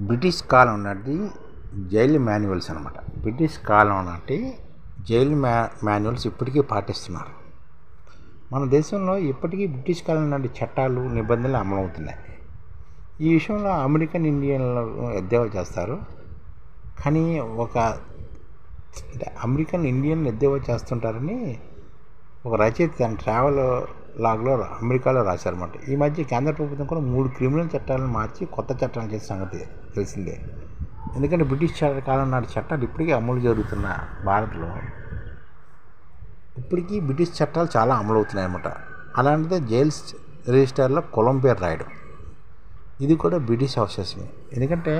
British కాలం నాటి jail manuals అనమాట. British కాలం నాటి జైలు మాన్యువల్స్ ఇప్పటికీ పాటిస్తున్నారు. మన దేశంలో ఇప్పటికీ బ్రిటిష్ కాలం నాటి చట్టాలు నిబంధనలు అమలవుతున్నాయి. ఈ విషయంలో అమెరికన్ ఇండియన్లు ఎద్దేవా చేస్తారు. కానీ అమెరికన్ ఇండియన్లు ఎద్దేవా చేస్తుంటారని ఒక రచయిత తన ట్రావెల్ లాగ్లో అమెరికాలో రాశారన్నమాట. ఈ మధ్య కేంద్ర ప్రభుత్వం కూడా 3 క్రిమినల్ చట్టాలను మార్చి కొత్త చట్టాలు చేసే సంగతి తెలిసిందే. ఎందుకంటే బ్రిటిష్ కాలం నాటి చట్టాలు ఇప్పటికీ అమలు జరుగుతున్న భారత్లో ఇప్పటికీ బ్రిటిష్ చట్టాలు చాలా అమలవుతున్నాయి అన్నమాట. అలాంటిదే జైల్ రిజిస్టర్లో కులం పేరు రాయడం, ఇది కూడా బ్రిటిష్ అవకాశమే. ఎందుకంటే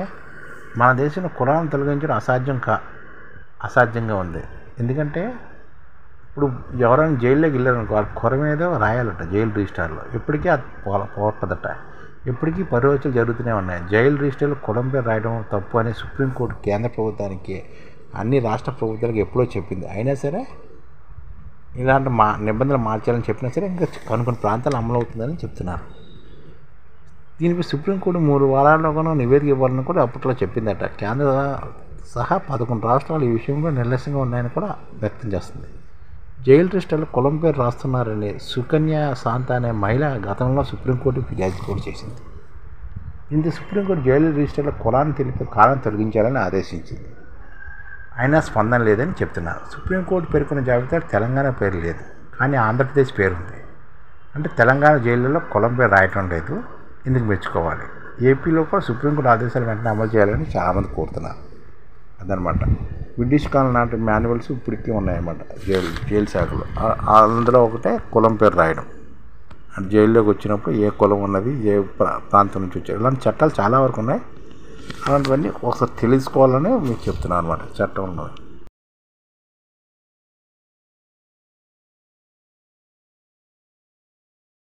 మన దేశంలో కులాలను తొలగించడం అసాధ్యంగా ఉంది. ఎందుకంటే ఇప్పుడు ఎవరైనా జైల్లోకి వెళ్ళారనుకో వాళ్ళ కుల మీద రాయాలట జైలు రిజిస్టర్లో. ఇప్పటికీ అది పోవట్లేదట. ఇప్పటికీ పరివర్తనలు జరుగుతూనే ఉన్నాయి. జైలు రిజిస్టర్లో కులం పేరు రాయడం తప్పు అని సుప్రీంకోర్టు కేంద్ర ప్రభుత్వానికి అన్ని రాష్ట్ర ప్రభుత్వాలకు ఎప్పుడో చెప్పింది. అయినా సరే ఇలాంటి నిబంధనలు మార్చాలని చెప్పినా సరే ఇంకా కొన్ని ప్రాంతాలు అమలవుతుందని చెప్తున్నారు. దీనిపై సుప్రీంకోర్టు 3 వారాల్లోగానో నివేదిక ఇవ్వాలని కూడా అప్పట్లో చెప్పిందట. కేంద్ర సహా 11 రాష్ట్రాలు ఈ విషయంలో నిర్లక్ష్యంగా ఉన్నాయని కూడా వ్యక్తం చేస్తుంది. జైలు రిజిస్టర్లో కులం పేరు రాస్తున్నారని సుకన్య శాంత అనే మహిళ గతంలో సుప్రీంకోర్టు ఫిర్యాదు కూడా చేసింది. ఇంత సుప్రీంకోర్టు జైలు రిజిస్టర్లో కులాన్ని తెలిపే కాలం తొలగించాలని ఆదేశించింది. అయినా స్పందన లేదని చెప్తున్నారు. సుప్రీంకోర్టు పేర్కొన్న జాబితా తెలంగాణ పేరు లేదు, కానీ ఆంధ్రప్రదేశ్ పేరు ఉంది. అంటే తెలంగాణ జైళ్ళలో కులం పేరు రాయటం లేదు, ఇందుకు మెచ్చుకోవాలి. ఏపీలో కూడా సుప్రీంకోర్టు ఆదేశాలు వెంటనే అమలు చేయాలని చాలామంది కోరుతున్నారు. అదనమాట బ్రిటిష్ కాలం నాటి మాన్యువల్స్ ఇప్పటికీ ఉన్నాయన్నమాట జైలు శాఖలో. అందులో ఒకటే కులం పేరు రాయడం. జైల్లోకి వచ్చినప్పుడు ఏ కులం ఉన్నది, ఏ ప్రాంతం నుంచి వచ్చారు, ఇలాంటి చట్టాలు చాలా వరకు ఉన్నాయి. అలాంటివన్నీ ఒకసారి తెలుసుకోవాలని మీకు చెప్తున్నాను అనమాట చట్టం ఉన్నది.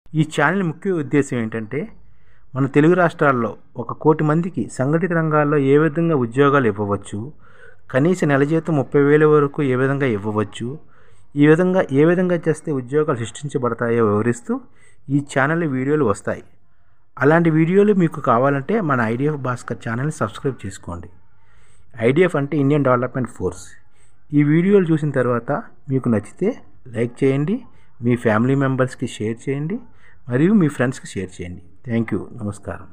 ఈ ఛానల్ ముఖ్య ఉద్దేశం ఏంటంటే మన తెలుగు రాష్ట్రాల్లో 1 కోటి మందికి సంఘటిత రంగాల్లో ఏ విధంగా ఉద్యోగాలు ఇవ్వవచ్చు, కనీస నెల జీతం 30,000 వరకు ఏ విధంగా ఇవ్వవచ్చు, ఏ విధంగా చేస్తే ఉద్యోగాలు సృష్టించబడతాయో వివరిస్తూ ఈ ఛానల్ వీడియోలు వస్తాయి. అలాంటి వీడియోలు మీకు కావాలంటే మన ఐడిఎఫ్ భాస్కర్ ఛానల్ని సబ్స్క్రైబ్ చేసుకోండి. ఐడిఎఫ్ అంటే ఇండియన్ డెవలప్మెంట్ ఫోర్స్. ఈ వీడియోలు చూసిన తర్వాత మీకు నచ్చితే లైక్ చేయండి, మీ ఫ్యామిలీ మెంబర్స్కి షేర్ చేయండి, మరియు మీ ఫ్రెండ్స్కి షేర్ చేయండి. Thank you. నమస్కారం.